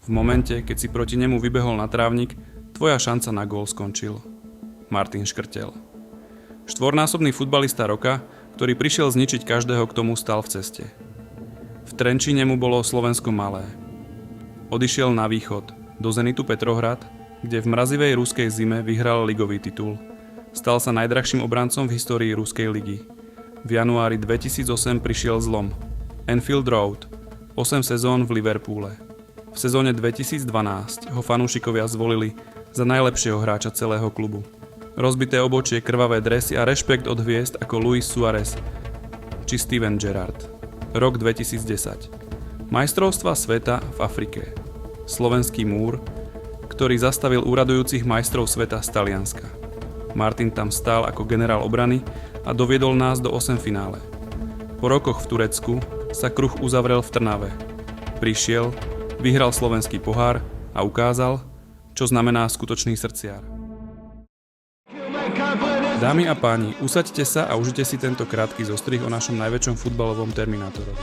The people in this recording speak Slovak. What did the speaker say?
V momente, keď si proti nemu vybehol na trávnik, tvoja šanca na gól skončil. Martin Škrtel. Štvornásobný futbalista roka, ktorý prišiel zničiť každého, kto mu stal v ceste. V Trenčíne mu bolo Slovensko malé. Odišiel na východ, do Zenitu Petrohrad, kde v mrazivej ruskej zime vyhral ligový titul. Stal sa najdrahším obrancom v histórii ruskej ligy. V januári 2008 prišiel zlom. Anfield Road, 8 sezón v Liverpoole. V sezóne 2012 ho fanúšikovia zvolili za najlepšieho hráča celého klubu. Rozbité obočie, krvavé dresy a rešpekt od hviezd ako Luis Suárez či Steven Gerrard. Rok 2010. Majstrovstvá sveta v Afrike. Slovenský múr, ktorý zastavil úradujúcich majstrov sveta z Talianska. Martin tam stál ako generál obrany a doviedol nás do 8 finále. Po rokoch v Turecku sa kruh uzavrel v Trnave. Prišiel, vyhral slovenský pohár a ukázal, čo znamená skutočný srdciar. Dámy a páni, usaďte sa a užite si tento krátky zostrih o našom najväčšom futbalovom terminátorovi.